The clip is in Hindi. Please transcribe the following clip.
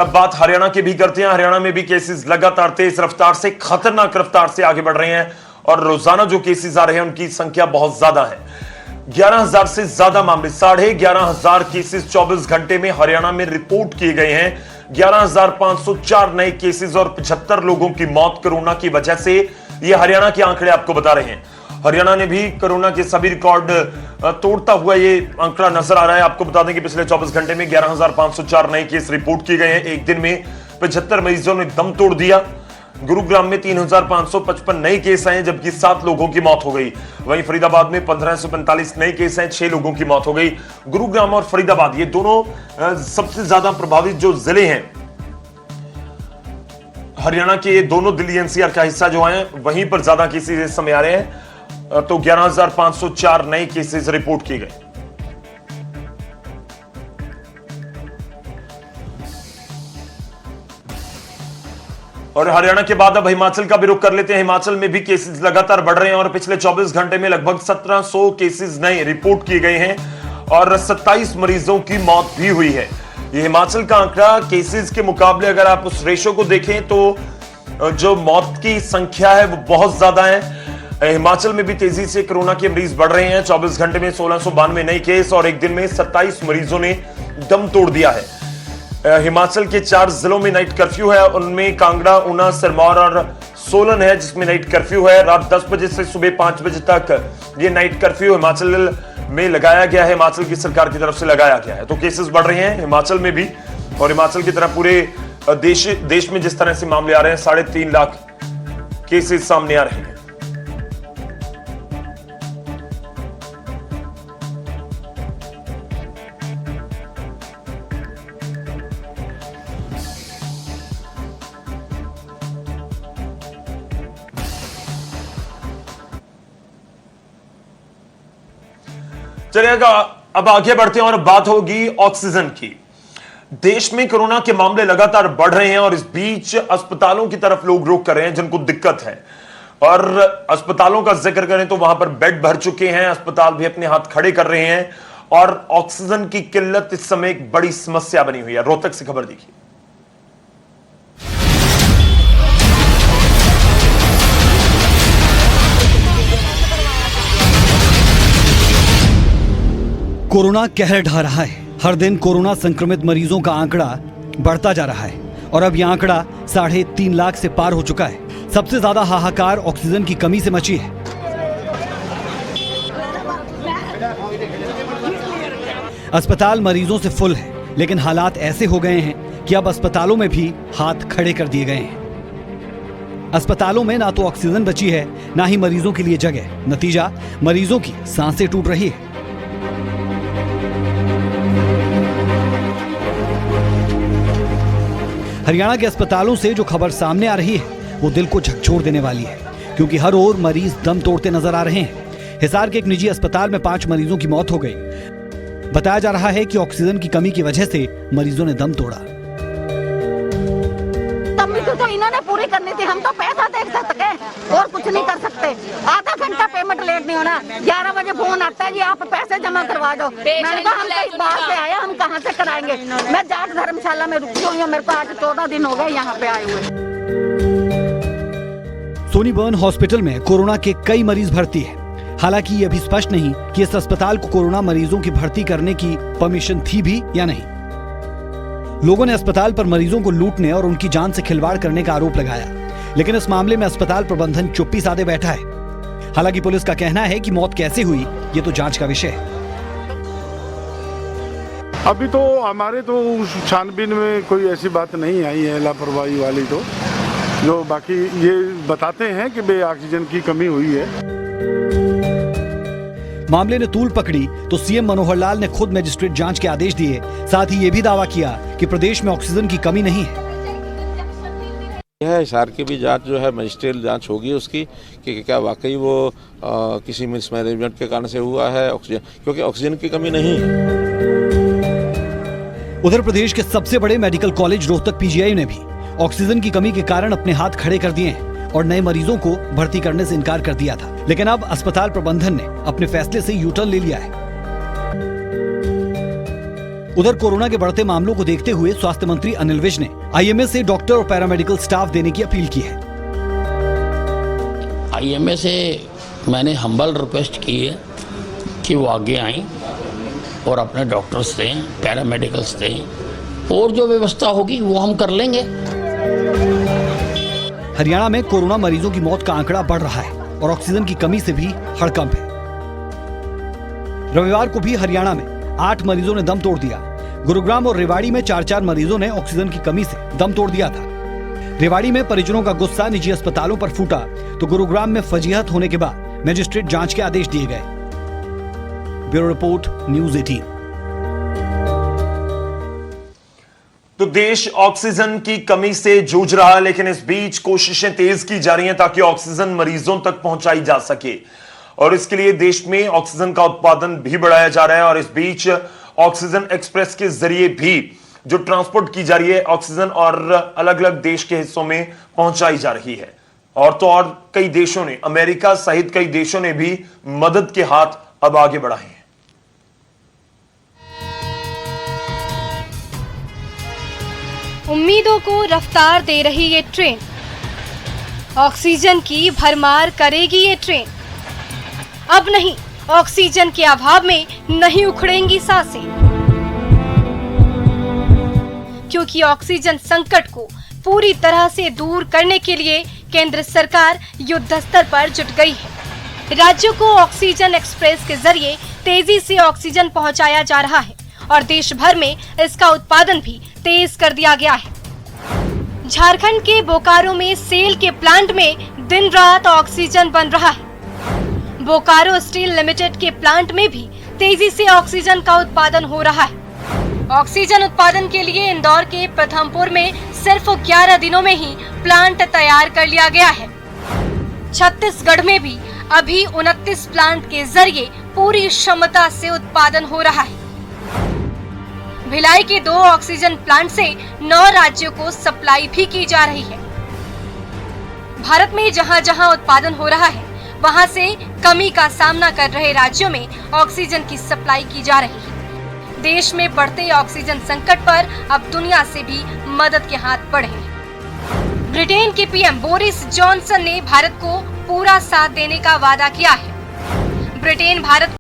अब बात हरियाणा की भी करते हैं। हरियाणा में भी केसेस लगातार तेज रफ्तार से, खतरनाक रफ्तार से आगे बढ़ रहे हैं और रोजाना जो केसेस आ रहे हैं उनकी संख्या बहुत ज्यादा है। 11,000 से ज्यादा मामले, 11,500 केसेस 24 घंटे में हरियाणा में रिपोर्ट किए गए हैं। 11,504 नए केसेस और 75 लोगों की मौत कोरोना की वजह से, ये हरियाणा के आंकड़े आपको बता रहे हैं। हरियाणा ने भी कोरोना के सभी रिकॉर्ड तोड़ता हुआ ये आंकड़ा नजर आ रहा है। आपको बता दें कि पिछले 24 घंटे में 11,504 नए केस रिपोर्ट किए गए हैं। एक दिन में 75 मरीजों ने दम तोड़ दिया। गुरुग्राम में 3,555 नए केस आए, जबकि 7 लोगों की मौत हो गई। वहीं फरीदाबाद में 1,545 नए केस हैं, 6 लोगों की मौत हो गई। गुरुग्राम और फरीदाबाद ये दोनों सबसे ज्यादा प्रभावित जो जिले हैं हरियाणा के, ये दोनों दिल्ली एनसीआर का हिस्सा जो है, वहीं पर ज्यादा केसेस इस समय आ रहे हैं। तो 11,504 नए केसेस रिपोर्ट किए गए। और हरियाणा के बाद अब हिमाचल का भी रुख कर लेते हैं। हिमाचल में भी केसेस लगातार बढ़ रहे हैं और पिछले 24 घंटे में लगभग 1700 केसेस नए रिपोर्ट किए गए हैं और 27 मरीजों की मौत भी हुई है। ये हिमाचल का आंकड़ा केसेस के मुकाबले अगर आप उस रेशो को देखें तो जो मौत की संख्या है वो बहुत ज्यादा है। हिमाचल में भी तेजी से कोरोना के मरीज बढ़ रहे हैं। 24 घंटे में 1692 नए केस और एक दिन में 27 मरीजों ने दम तोड़ दिया है। हिमाचल के 4 जिलों में नाइट कर्फ्यू है। उनमें कांगड़ा, ऊना, सिरमौर और सोलन है, जिसमें नाइट कर्फ्यू है। रात 10 बजे से सुबह 5 बजे तक ये नाइट कर्फ्यू हिमाचल में लगाया गया है, हिमाचल की सरकार की तरफ से लगाया गया है। तो केसेस बढ़ रहे हैं हिमाचल में भी, और हिमाचल की तरह पूरे देश में जिस तरह से मामले आ रहे हैं, 3.5 लाख केसेस सामने आ रहे हैं। चलिएगा अब आगे बढ़ते हैं और बात होगी ऑक्सीजन की। देश में कोरोना के मामले लगातार बढ़ रहे हैं और इस बीच अस्पतालों की तरफ लोग रुख कर रहे हैं जिनको दिक्कत है। और अस्पतालों का जिक्र करें तो वहां पर बेड भर चुके हैं, अस्पताल भी अपने हाथ खड़े कर रहे हैं और ऑक्सीजन की किल्लत इस समय एक बड़ी समस्या बनी हुई है। रोहतक से खबर देखिए। कोरोना कहर ढा रहा है। हर दिन कोरोना संक्रमित मरीजों का आंकड़ा बढ़ता जा रहा है और अब यह आंकड़ा 3.5 लाख से पार हो चुका है। सबसे ज्यादा हाहाकार ऑक्सीजन की कमी से मची है। अस्पताल मरीजों से फुल है, लेकिन हालात ऐसे हो गए हैं कि अब अस्पतालों में भी हाथ खड़े कर दिए गए हैं। अस्पतालों में ना तो ऑक्सीजन बची है, ना ही मरीजों के लिए जगह। नतीजा, मरीजों की सांसें टूट रही है। हरियाणा के अस्पतालों से जो खबर सामने आ रही है वो दिल को झकझोर देने वाली है, क्योंकि हर ओर मरीज दम तोड़ते नजर आ रहे हैं। हिसार के एक निजी अस्पताल में 5 मरीजों की मौत हो गई। बताया जा रहा है कि ऑक्सीजन की कमी की वजह से मरीजों ने दम तोड़ा। तो इन्होंने पूरी करनी थी, हम तो पैसा देख सकते हैं और कुछ नहीं कर सकते। आधा घंटा पेमेंट लेट नहीं होना। 11 बजे फोन आता है जी आप पैसे जमा करवा दो। मैंने कहा हम तो बाहर से आए, हम कहाँ से कराएंगे। मैं जाट धर्मशाला में रुकी हुई हूँ, मेरे को आज 14 दिन हो गए यहाँ पे आए हुए। सोनी बर्न हॉस्पिटल में कोरोना के कई मरीज भर्ती है। हालांकि ये अभी स्पष्ट नहीं कि इस अस्पताल को कोरोना मरीजों की भर्ती करने की परमिशन थी भी या नहीं। लोगों ने अस्पताल पर मरीजों को लूटने और उनकी जान से खिलवाड़ करने का आरोप लगाया, लेकिन इस मामले में अस्पताल प्रबंधन चुप्पी साधे बैठा है। हालांकि पुलिस का कहना है कि मौत कैसे हुई ये तो जांच का विषय है। अभी तो हमारे तो छानबीन में कोई ऐसी बात नहीं आई है लापरवाही वाली, तो जो बाकी ये बताते हैं कि बे ऑक्सीजन की कमी हुई है। मामले ने तूल पकड़ी तो सीएम मनोहर लाल ने खुद मजिस्ट्रेट जांच के आदेश दिए। साथ ही ये भी दावा किया कि प्रदेश में ऑक्सीजन की कमी नहीं है। यह हिसार की भी जांच जो है मजिस्ट्रेट जांच होगी उसकी कि क्या वाकई वो किसी मिसमैनेजमेंट के कारण से हुआ है ऑक्सीजन, क्योंकि ऑक्सीजन की कमी नहीं है। उधर प्रदेश के सबसे बड़े मेडिकल कॉलेज रोहतक पीजीआई ने भी ऑक्सीजन की कमी के कारण अपने हाथ खड़े कर दिए हैं और नए मरीजों को भर्ती करने से इनकार कर दिया था। लेकिन अब अस्पताल प्रबंधन ने अपने फैसले से यू टर्न ले लिया है। उधर कोरोना के बढ़ते मामलों को देखते हुए स्वास्थ्य मंत्री अनिल विज ने आईएमए से डॉक्टर और पैरामेडिकल स्टाफ देने की अपील की है। आईएमए से मैंने हम्बल रिक्वेस्ट की है कि वो आगे आएं और अपने डॉक्टर्स दें, पैरामेडिकल्स दें, और जो व्यवस्था होगी वो हम कर लेंगे। हरियाणा में कोरोना मरीजों की मौत का आंकड़ा बढ़ रहा है और ऑक्सीजन की कमी से भी हड़कंप है। रविवार को भी हरियाणा में 8 मरीजों ने दम तोड़ दिया। गुरुग्राम और रेवाड़ी में 4-4 मरीजों ने ऑक्सीजन की कमी से दम तोड़ दिया था। रेवाड़ी में परिजनों का गुस्सा निजी अस्पतालों पर फूटा तो गुरुग्राम में फजीहत होने के बाद मजिस्ट्रेट जांच के आदेश दिए गए। Bureau report, news 18। तो देश ऑक्सीजन की कमी से जूझ रहा है, लेकिन इस बीच कोशिशें तेज की जा रही हैं ताकि ऑक्सीजन मरीजों तक पहुंचाई जा सके, और इसके लिए देश में ऑक्सीजन का उत्पादन भी बढ़ाया जा रहा है। और इस बीच ऑक्सीजन एक्सप्रेस के जरिए भी जो ट्रांसपोर्ट की जा रही है ऑक्सीजन, और अलग अलग देश के हिस्सों में पहुंचाई जा रही है। और तो और कई देशों ने, अमेरिका सहित कई देशों ने भी मदद के हाथ अब आगे बढ़ाए हैं। उम्मीदों को रफ्तार दे रही ये ट्रेन, ऑक्सीजन की भरमार करेगी ये ट्रेन। अब नहीं, ऑक्सीजन के अभाव में नहीं उखड़ेंगी सांसें, क्योंकि ऑक्सीजन संकट को पूरी तरह से दूर करने के लिए केंद्र सरकार युद्ध स्तर पर जुट गई है। राज्यों को ऑक्सीजन एक्सप्रेस के जरिए तेजी से ऑक्सीजन पहुंचाया जा रहा है और देश भर में इसका उत्पादन भी तेज कर दिया गया है। झारखंड के बोकारो में सेल के प्लांट में दिन रात ऑक्सीजन बन रहा है। बोकारो स्टील लिमिटेड के प्लांट में भी तेजी से ऑक्सीजन का उत्पादन हो रहा है। ऑक्सीजन उत्पादन के लिए इंदौर के प्रथमपुर में सिर्फ 11 दिनों में ही प्लांट तैयार कर लिया गया है। छत्तीसगढ़ में भी अभी 29 प्लांट के जरिए पूरी क्षमता से उत्पादन हो रहा है। भिलाई के 2 ऑक्सीजन प्लांट से 9 राज्यों को सप्लाई भी की जा रही है। भारत में जहां जहां उत्पादन हो रहा है, वहां से कमी का सामना कर रहे राज्यों में ऑक्सीजन की सप्लाई की जा रही है। देश में बढ़ते ऑक्सीजन संकट पर अब दुनिया से भी मदद के हाथ बढ़े हैं। ब्रिटेन के पीएम बोरिस जॉनसन ने भारत को पूरा साथ देने का वादा किया है। ब्रिटेन भारत